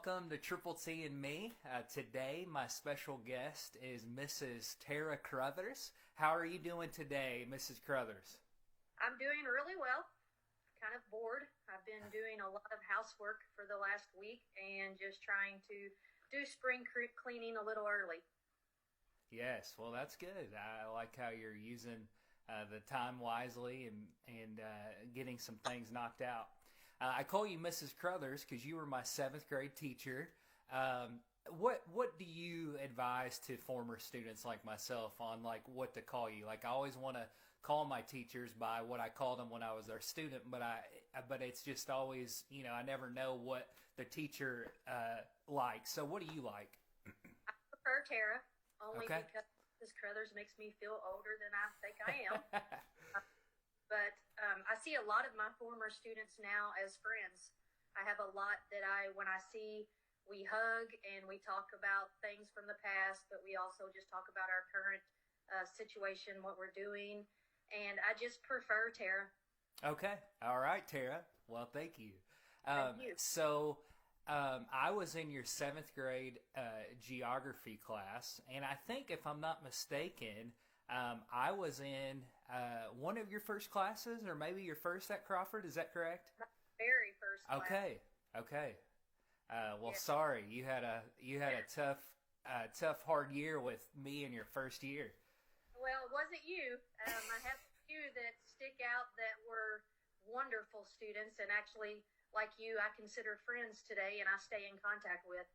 welcome to Triple T and Me. Today, my special guest is Mrs. Tarra Carothers. How are you doing today, Mrs. Carothers? I'm doing really well. Kind of bored. I've been doing a lot of housework for the last week and just trying to do spring cleaning a little early. Yes, well, that's good. I like how you're using the time wisely and getting some things knocked out. I call you Mrs. Carothers because you were my 7th grade teacher. What do you advise to former students like myself on like what to call you? Like I always want to call my teachers by what I called them when I was their student, but it's just always, I never know what the teacher likes. So what do you like? I prefer Tara, only Okay. because Mrs. Carothers makes me feel older than I think I am. But I see a lot of my former students now as friends. I have a lot that when I see, we hug and we talk about things from the past, but we also just talk about our current situation, what we're doing. And I just prefer Tara. Okay. All right, Tara. Well, thank you. Thank you. So I was in your 7th grade geography class, and I think if I'm not mistaken, I was in one of your first classes, or maybe your first at Crawford. Is that correct? My very first class. Okay. Well, Yeah. sorry, you had a tough, hard year with me in your first year. Well, it wasn't you. I have a few that stick out that were wonderful students, and actually, like you, I consider friends today, and I stay in contact with.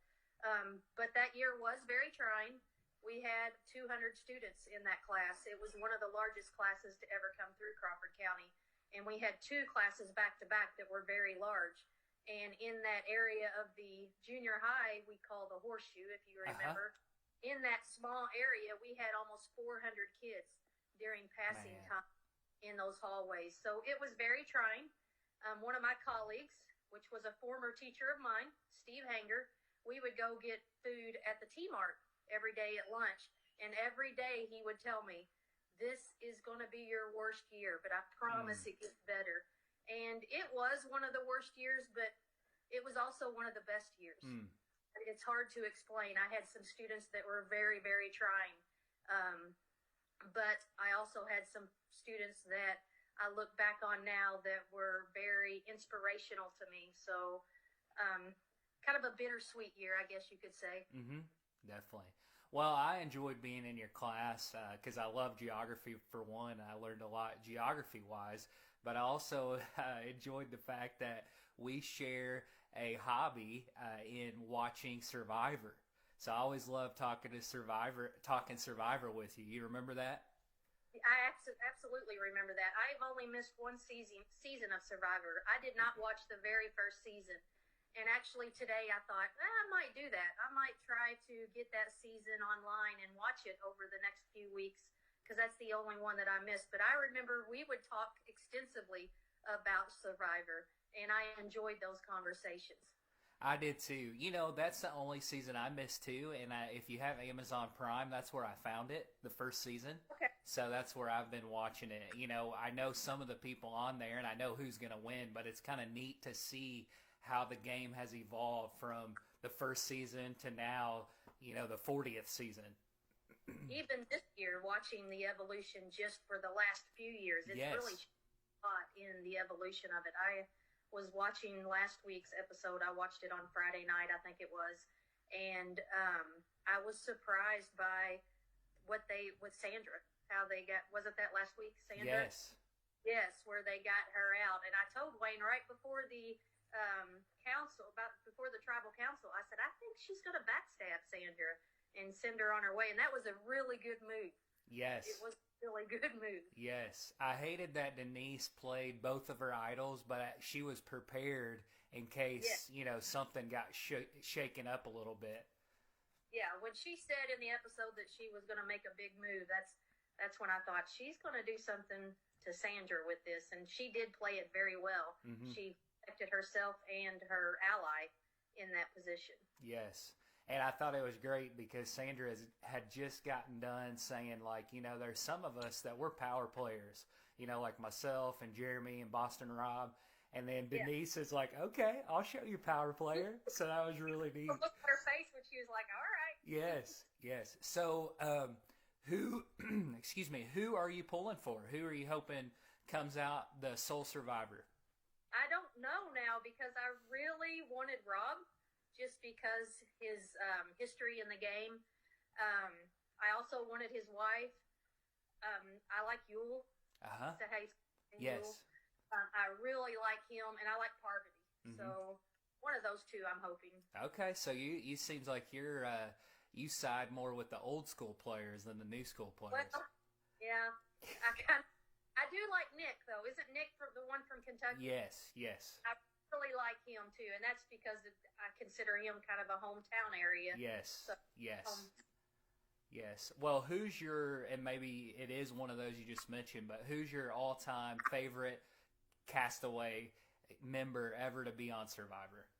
But that year was very trying. We had 200 students in that class. It was one of the largest classes to ever come through Crawford County. And we had 2 classes back to back that were very large. And in that area of the junior high, we call the horseshoe, if you remember. In that small area, we had almost 400 kids during passing time in those hallways. So it was very trying. One of my colleagues, which was a former teacher of mine, Steve Hanger, we would go get food at the T-Mart every day at lunch. And every day he would tell me, this is going to be your worst year, but I promise it gets better. And it was one of the worst years, but it was also one of the best years. It's hard to explain. I had some students that were very, very trying. But I also had some students that I look back on now that were very inspirational to me. So kind of a bittersweet year, I guess you could say. Mm-hmm. Definitely. Well, I enjoyed being in your class because I love geography for one. I learned a lot geography-wise, but I also enjoyed the fact that we share a hobby in watching Survivor. So I always love talking Survivor with you. You remember that? I absolutely remember that. I've only missed one season of Survivor. I did not watch the very first season. And actually today I thought, I might do that. I might try to get that season online and watch it over the next few weeks because that's the only one that I missed. But I remember we would talk extensively about Survivor, and I enjoyed those conversations. I did too. That's the only season I missed too. And if you have Amazon Prime, that's where I found it, the first season. Okay. So that's where I've been watching it. I know some of the people on there, and I know who's going to win, but it's kind of neat to see how the game has evolved from the first season to now, the 40th season. Even this year, watching the evolution just for the last few years, it's really a lot in the evolution of it. I was watching last week's episode. I watched it on Friday night, I think it was. And I was surprised by with Sandra, how they got, was it that last week, Sandra? Yes. Yes, where they got her out. And I told Wayne right before the before the tribal council, I said, I think she's going to backstab Sandra and send her on her way. And that was a really good move. Yes. It was a really good move. Yes. I hated that Denise played both of her idols, but she was prepared in case, something got shaken up a little bit. Yeah, when she said in the episode that she was going to make a big move, that's when I thought she's going to do something to Sandra with this. And she did play it very well. Mm-hmm. She protected herself and her ally in that position. Yes. And I thought it was great because Sandra had just gotten done saying, there's some of us that we're power players, like myself and Jeremy and Boston Rob. And then Yeah. Denise is like, okay, I'll show you Power Player. So that was really neat. Look at her face when she was like, all right. Yes, yes. So, who, excuse me, who are you pulling for? Who are you hoping comes out the sole survivor? I don't know now because I really wanted Rob just because his history in the game. I also wanted his wife. I like Yule. Uh-huh. Is that how you say Yes. Yule? I really like him, and I like Parvati. Mhm. So one of those two, I'm hoping. Okay, so you seems like you side more with the old school players than the new school players. Well, yeah, I do like Nick though. Isn't Nick the one from Kentucky? Yes, yes. I really like him too, and that's because I consider him kind of a hometown area. Yes, So, yes. Yes. Well, who's your, and maybe it is one of those you just mentioned, but who's your all-time favorite castaway member ever to be on Survivor?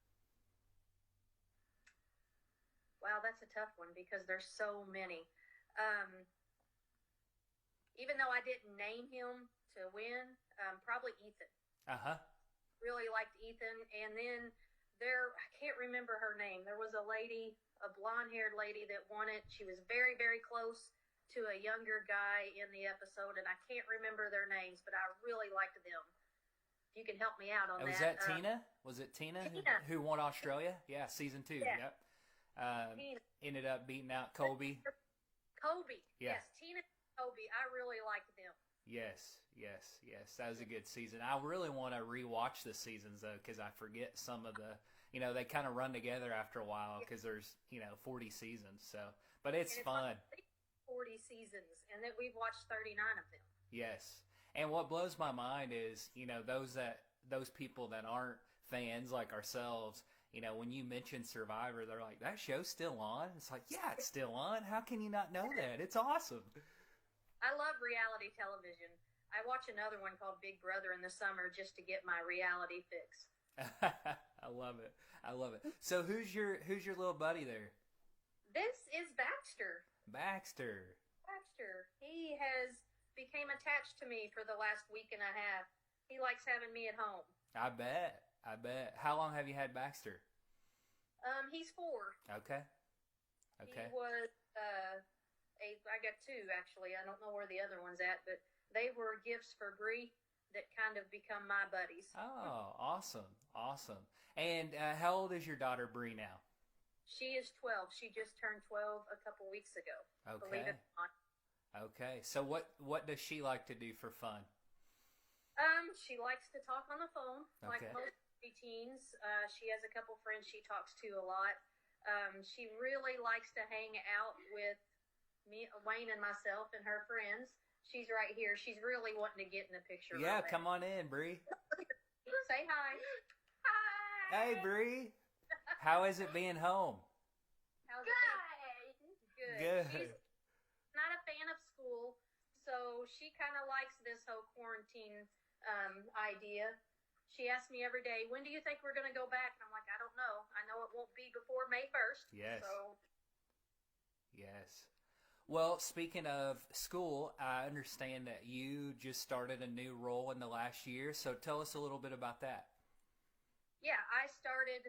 Wow, that's a tough one because there's so many. Even though I didn't name him to win, probably Ethan. Uh-huh. Really liked Ethan. And then I can't remember her name. There was a lady, a blonde-haired lady that won it. She was very, very close to a younger guy in the episode, and I can't remember their names, but I really liked them. If you can help me out on that. Was that Tina? Was it Tina, Tina. who won Australia? Yeah, season 2. Yeah. Yep. Tina. Ended up beating out Colby. Kobe. Yeah. Yes, Tina and Kobe. I really liked them. Yes, yes, yes. That was a good season. I really want to rewatch the seasons, though, because I forget some of the, they kind of run together after a while because there's, 40 seasons. So, but it's fun. Like 40 seasons, and that we've watched 39 of them. Yes. And what blows my mind is, those people that aren't fans like ourselves, when you mention Survivor, they're like, that show's still on? It's like, yeah, it's still on. How can you not know that? It's awesome. I love reality television. I watch another one called Big Brother in the summer just to get my reality fix. I love it. I love it. So who's your little buddy there? This is Baxter. Baxter. He has became attached to me for the last week and a half. He likes having me at home. I bet. How long have you had Baxter? He's 4. Okay. He was I got 2 actually. I don't know where the other one's at, but they were gifts for Bree that kind of become my buddies. Oh, awesome. And how old is your daughter Bree now? She is 12. She just turned 12 a couple weeks ago. Okay. Believe it or not. Okay. So what does she like to do for fun? She likes to talk on the phone, like Okay. most teens. She has a couple friends she talks to a lot. She really likes to hang out with me, Wayne, and myself, and her friends. She's right here. She's really wanting to get in the picture. Yeah, come on in, Bree. Say hi. Hi. Hey, Bree. How is it being home? How's it? Good. Good. She's not a fan of school, so she kind of likes this whole quarantine idea. She asks me every day, when do you think we're going to go back? And I'm like, I don't know. I know it won't be before May 1st. Yes. So. Yes. Well, speaking of school, I understand that you just started a new role in the last year. So tell us a little bit about that. Yeah, I started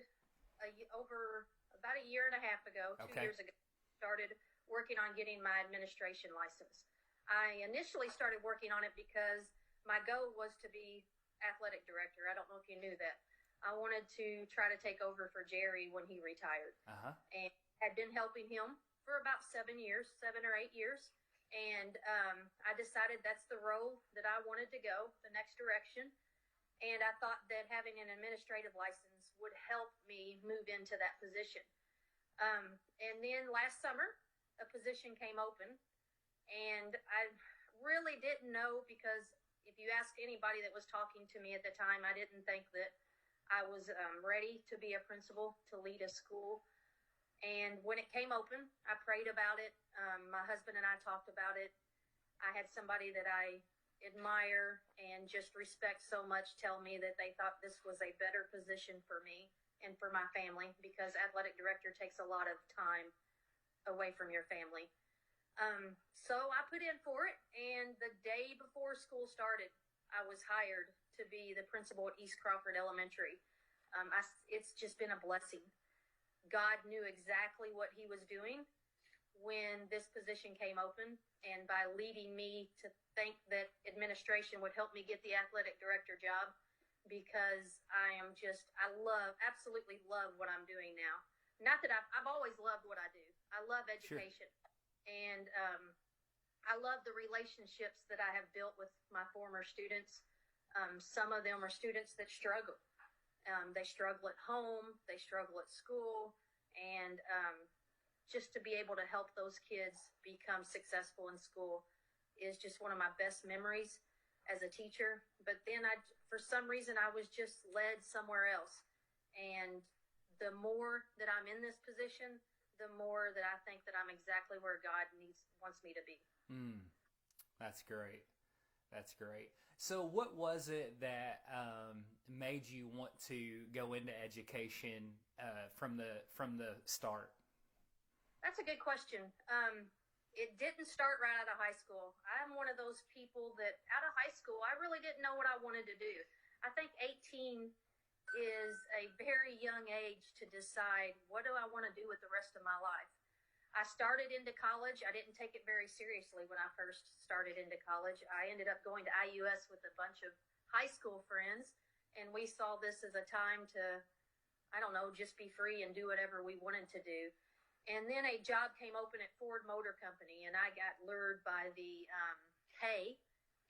over about a year and a half ago, 2 Okay. years ago, started working on getting my administration license. I initially started working on it because my goal was to be athletic director. I don't know if you knew that. I wanted to try to take over for Jerry when he retired. Uh-huh. And had been helping him for about 7 or 8 years. And I decided that's the role that I wanted to go, the next direction. And I thought that having an administrative license would help me move into that position. And then last summer, a position came open. And I really didn't know because if you ask anybody that was talking to me at the time, I didn't think that I was ready to be a principal, to lead a school. And when it came open, I prayed about it. My husband and I talked about it. I had somebody that I admire and just respect so much tell me that they thought this was a better position for me and for my family because athletic director takes a lot of time away from your family. So I put in for it, and the day before school started, I was hired to be the principal at East Crawford Elementary. It's just been a blessing. God knew exactly what he was doing when this position came open, and by leading me to think that administration would help me get the athletic director job, because I absolutely love what I'm doing now. Not that I've always loved what I do. I love education. Sure. And I love the relationships that I have built with my former students. Some of them are students that struggle. They struggle at home, they struggle at school, and just to be able to help those kids become successful in school is just one of my best memories as a teacher. But then for some reason, I was just led somewhere else. And the more that I'm in this position, the more that I think that I'm exactly where God wants me to be. That's great. That's great. So what was it that made you want to go into education from the start? That's a good question. It didn't start right out of high school. I'm one of those people that out of high school, I really didn't know what I wanted to do. I think 18 is a very young age to decide, what do I want to do with the rest of my life? I started into college. I didn't take it very seriously when I first started into college. I ended up going to IUS with a bunch of high school friends, and we saw this as a time to, I don't know, just be free and do whatever we wanted to do. And then a job came open at Ford Motor Company, and I got lured by the pay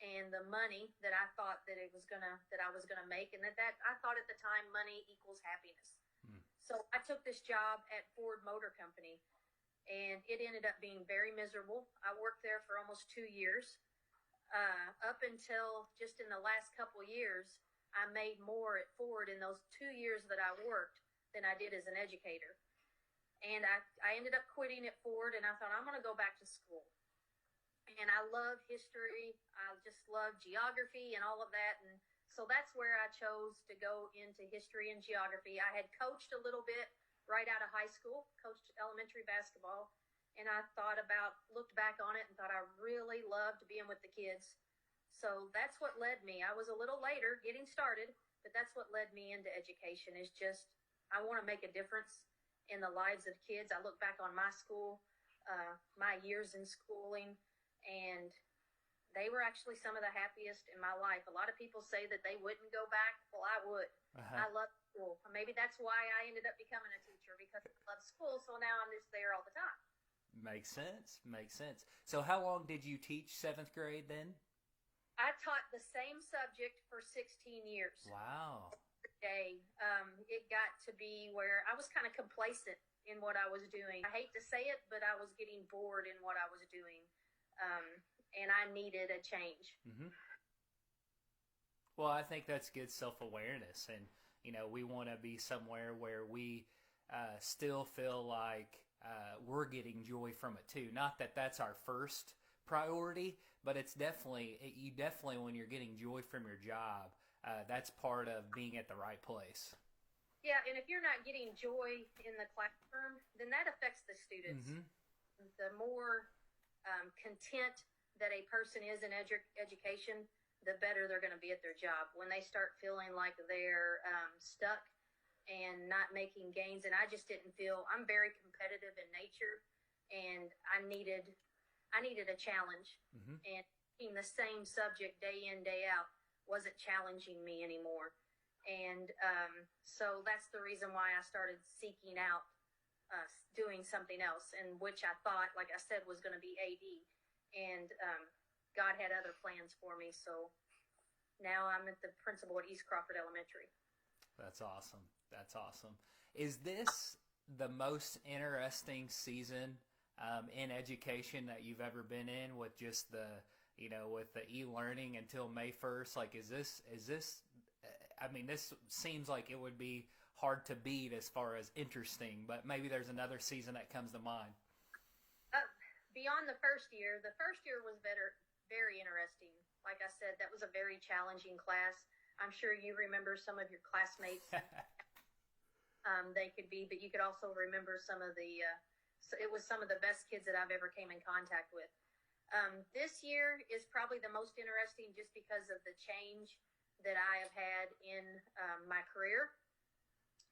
and the money that I thought that I was gonna make, and that I thought at the time money equals happiness. So I took this job at Ford Motor Company, and it ended up being very miserable. I worked there for almost 2 years, up until just in the last couple years, I made more at Ford in those 2 years that I worked than I did as an educator. And I ended up quitting at Ford, and I thought, I'm going to go back to school. And I love history. I just love geography and all of that. And so that's where I chose to go into history and geography. I had coached a little bit right out of high school, coached elementary basketball. And I looked back on it and thought I really loved being with the kids. So that's what led me. I was a little later getting started, but that's what led me into education, is just, I want to make a difference in the lives of kids. I look back on my school, my years in schooling, and they were actually some of the happiest in my life. A lot of people say that they wouldn't go back. Well, I would. I love school. Maybe that's why I ended up becoming a teacher, because I love school. So now I'm just there all the time. Makes sense. So how long did you teach 7th grade then? I taught the same subject for 16 years. Wow. It got to be where I was kind of complacent in what I was doing. I hate to say it, but I was getting bored in what I was doing, and I needed a change. Well, I think that's good self-awareness, and we want to be somewhere where we still feel like we're getting joy from it too. Not that that's our first priority, but it's definitely when you're getting joy from your job, that's part of being at the right place. Yeah, and if you're not getting joy in the classroom, then that affects the students. The more content that a person is in education, the better they're going to be at their job. When they start feeling like they're stuck and not making gains, and I just didn't feel, I'm very competitive in nature, and I needed a challenge. And teaching the same subject day in, day out wasn't challenging me anymore. And so that's the reason why I started seeking out doing something else, and which I thought, like I said, was going to be AD. And God had other plans for me. So now I'm at the principal at East Crawford Elementary. That's awesome. Is this the most interesting season in education that you've ever been in, with just with the e-learning until May 1st? Like, is this, I mean, this seems like it would be hard to beat as far as interesting, but maybe there's another season that comes to mind. Beyond the first year was very interesting. Like I said, that was a very challenging class. I'm sure you remember some of your classmates. They could be, but you could also remember some of it was some of the best kids that I've ever came in contact with. This year is probably the most interesting, just because of the change that I have had in my career.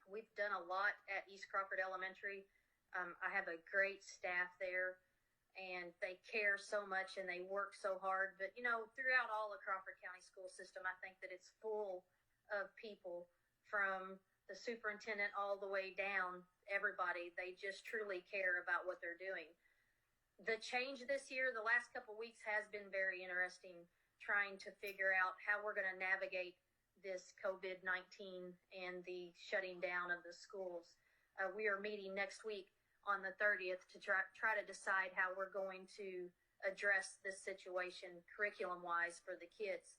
We've done a lot at East Crawford Elementary. I have a great staff there, and they care so much and they work so hard. But, throughout all the Crawford County school system, I think that it's full of people, from the superintendent all the way down, everybody. They just truly care about what they're doing. The change this year, the last couple of weeks, has been very interesting, trying to figure out how we're going to navigate this COVID-19 and the shutting down of the schools. We are meeting next week on the 30th to try to decide how we're going to address this situation curriculum-wise for the kids.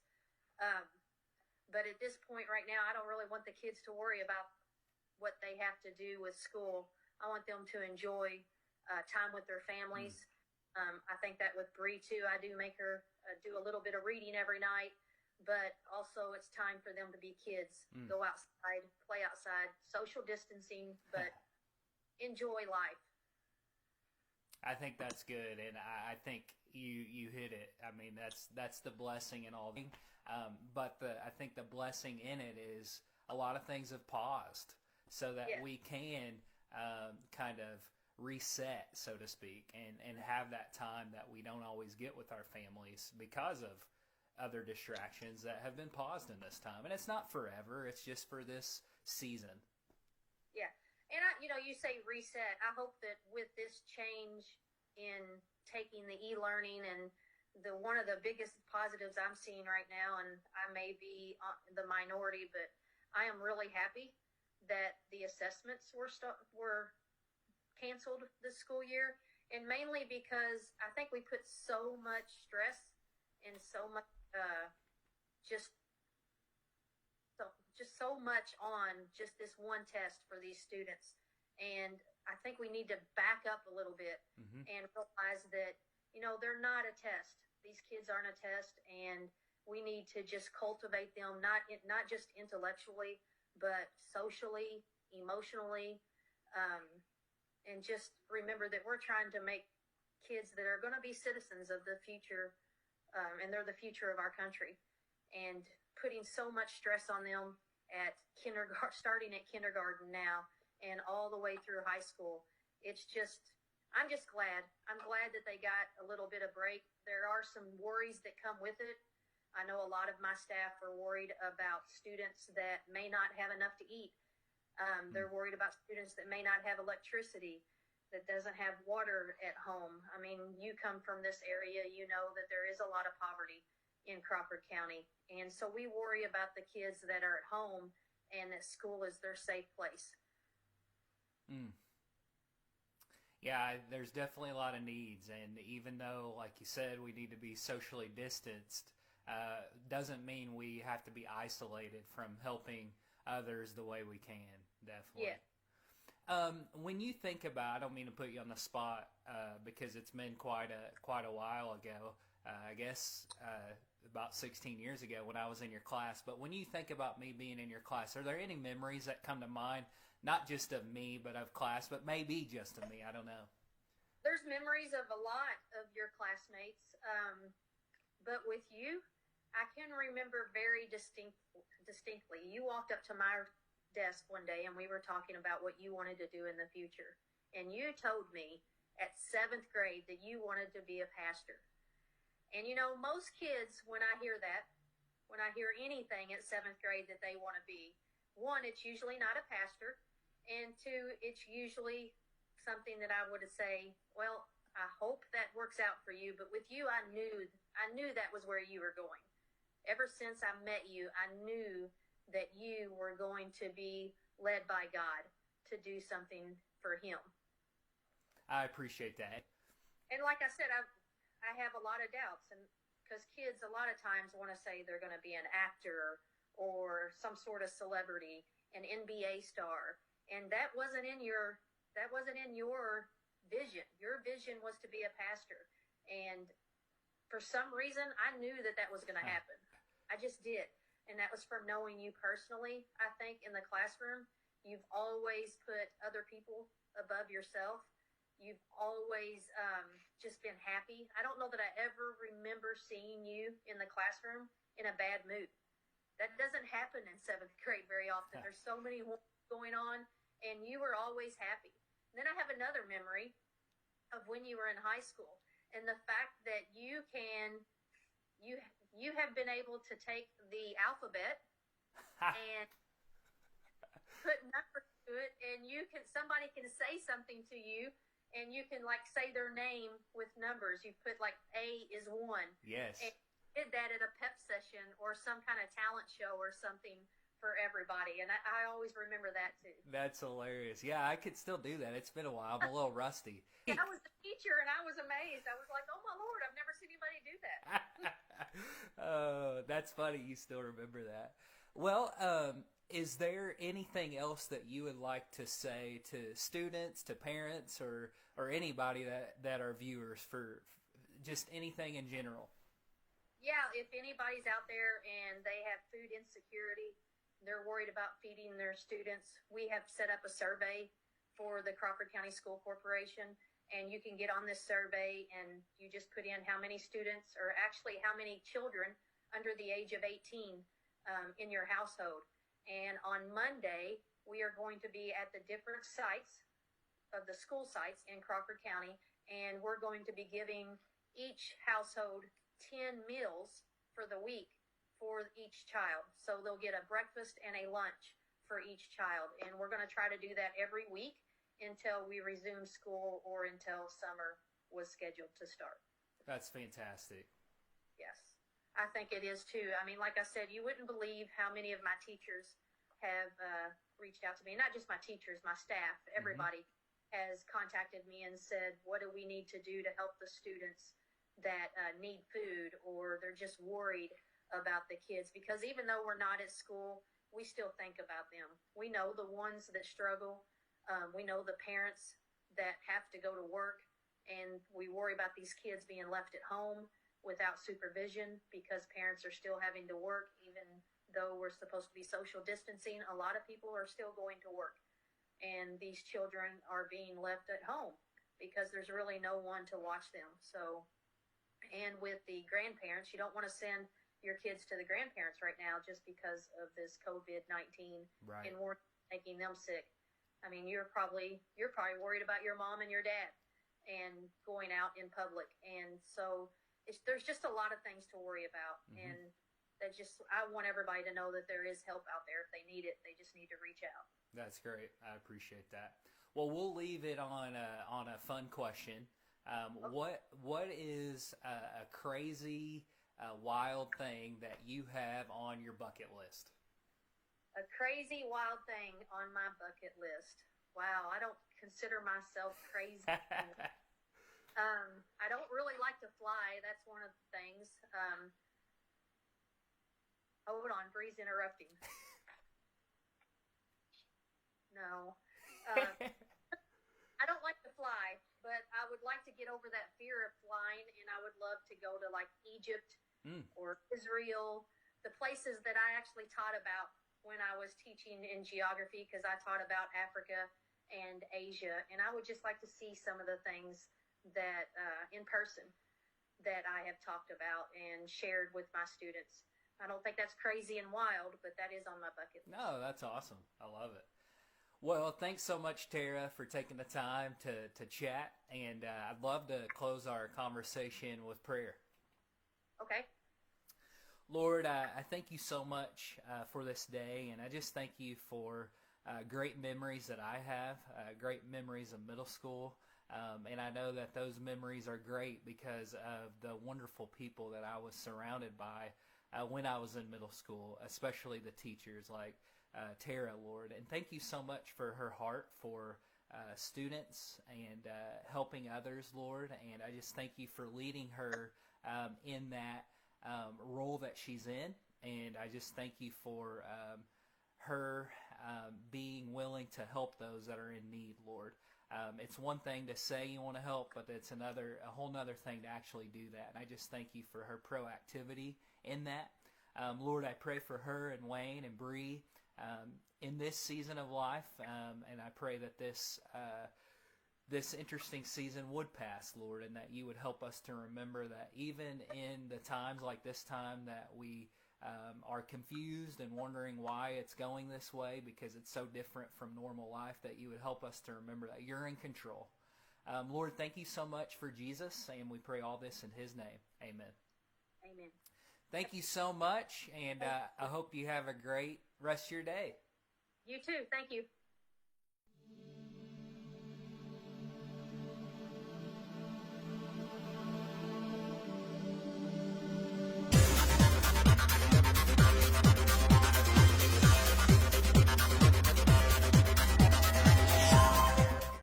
But at this point right now, I don't really want the kids to worry about what they have to do with school. I want them to enjoy time with their families. I think that with Bree, too, I do make her do a little bit of reading every night. But also it's time for them to be kids, go outside, play outside, social distancing, but enjoy life. I think that's good, and I think you hit it. I mean, that's the blessing in all. But I think the blessing in it is a lot of things have paused, so that we can kind of reset, so to speak, and have that time that we don't always get with our families because of other distractions that have been paused in this time. And it's not forever, it's just for this season. Yeah. And you say reset. I hope that with this change in taking the e-learning, and one of the biggest positives I'm seeing right now, and I may be the minority, but I am really happy that the assessments were canceled this school year, and mainly because I think we put so much stress and so much just so much on just this one test for these students. And I think we need to back up a little bit and realize that, they're not a test. These kids aren't a test, and we need to just cultivate them, not just intellectually, but socially, emotionally, and just remember that we're trying to make kids that are going to be citizens of the future, and they're the future of our country. And putting so much stress on them at starting at kindergarten now and all the way through high school, I'm just glad. I'm glad that they got a little bit of break. There are some worries that come with it. I know a lot of my staff are worried about students that may not have enough to eat. They're worried about students that may not have electricity, that doesn't have water at home. I mean, you come from this area, you know that there is a lot of poverty in Crawford County. And so we worry about the kids that are at home and that school is their safe place. Yeah, there's definitely a lot of needs. And even though, like you said, we need to be socially distanced, doesn't mean we have to be isolated from helping others the way we can, definitely. Yeah. When you think about, I don't mean to put you on the spot because it's been quite a while ago, I guess about 16 years ago when I was in your class, but when you think about me being in your class, are there any memories that come to mind, not just of me, but of class, but maybe just of me? I don't know. There's memories of a lot of your classmates, but with you, I can remember very distinctly. You walked up to my desk one day and we were talking about what you wanted to do in the future. And you told me at 7th grade that you wanted to be a pastor. And most kids, when I hear anything at 7th grade that they want to be, one, it's usually not a pastor. And two, it's usually something that I would say, well, I hope that works out for you. But with you, I knew that was where you were going. Ever since I met you, I knew that you were going to be led by God to do something for Him. I appreciate that. And like I said, I have a lot of doubts, and because kids a lot of times want to say they're going to be an actor or some sort of celebrity, an NBA star, and that wasn't in your vision. Your vision was to be a pastor, and for some reason, I knew that was going to happen. I just did. And that was from knowing you personally. I think in the classroom, you've always put other people above yourself. You've always just been happy. I don't know that I ever remember seeing you in the classroom in a bad mood. That doesn't happen in seventh grade very often. There's so many going on, and you were always happy. And then I have another memory of when you were in high school, and the fact that you have been able to take the alphabet and put numbers to it, and somebody can say something to you, and you can like say their name with numbers. You put like A is 1. Yes. And did that at a pep session or some kind of talent show or something for everybody, and I always remember that too. That's hilarious. Yeah, I could still do that. It's been a while. I'm a little rusty. I was a teacher, and I was amazed. I was like, oh my Lord, I've never seen anybody do that. Oh, that's funny. You still remember that. Well, is there anything else that you would like to say to students, to parents, or anybody that are viewers for just anything in general? Yeah, if anybody's out there and they have food insecurity, they're worried about feeding their students, we have set up a survey for the Crawford County School Corporation, and you can get on this survey and you just put in how many students, or actually how many children under the age of 18 in your household. And on Monday, we are going to be at the different sites of the school sites in Crawford County, and we're going to be giving each household 10 meals for the week for each child. So they'll get a breakfast and a lunch for each child. And we're going to try to do that every week until we resume school or until summer was scheduled to start. That's fantastic. Yes, I think it is too. I mean, like I said, you wouldn't believe how many of my teachers have reached out to me. Not just my teachers, my staff, everybody has contacted me and said, what do we need to do to help the students that need food, or they're just worried about the kids, because even though we're not at school, we still think about them. We know the ones that struggle. We know the parents that have to go to work, and we worry about these kids being left at home without supervision because parents are still having to work. Even though we're supposed to be social distancing, a lot of people are still going to work, and these children are being left at home because there's really no one to watch them. So, and with the grandparents, you don't want to send your kids to the grandparents right now just because of this COVID-19 Right. and we're making them sick. I mean, you're probably worried about your mom and your dad and going out in public. And so there's just a lot of things to worry about. And I want everybody to know that there is help out there if they need it. They just need to reach out. That's great. I appreciate that. Well, we'll leave it on a fun question. Okay. What is a crazy, wild thing that you have on your bucket list? A crazy, wild thing on my bucket list. Wow, I don't consider myself crazy. I don't really like to fly. That's one of the things. Hold on, Bree's interrupting. No. I don't like to fly, but I would like to get over that fear of flying, and I would love to go to like Egypt or Israel, the places that I actually taught about when I was teaching in geography, because I taught about Africa and Asia, and I would just like to see some of the things that in person that I have talked about and shared with my students. I don't think that's crazy and wild, but that is on my bucket list. No, that's awesome. I love it. Well, thanks so much, Tarra, for taking the time to chat, and I'd love to close our conversation with prayer. Okay. Lord, I thank you so much for this day, and I just thank you for great memories that I have, great memories of middle school, and I know that those memories are great because of the wonderful people that I was surrounded by when I was in middle school, especially the teachers like Tarra, Lord. And thank you so much for her heart for students and helping others, Lord, and I just thank you for leading her in that role that she's in, and I just thank you for her being willing to help those that are in need, Lord. It's one thing to say you want to help, but it's a whole nother thing to actually do that, and I just thank you for her proactivity in that. Lord, I pray for her and Wayne and Bree in this season of life, and I pray that this interesting season would pass, Lord, and that you would help us to remember that even in the times like this time that we are confused and wondering why it's going this way because it's so different from normal life, that you would help us to remember that you're in control. Lord, thank you so much for Jesus, and we pray all this in his name. Amen. Amen. Thank you so much, and I hope you have a great rest of your day. You too. Thank you.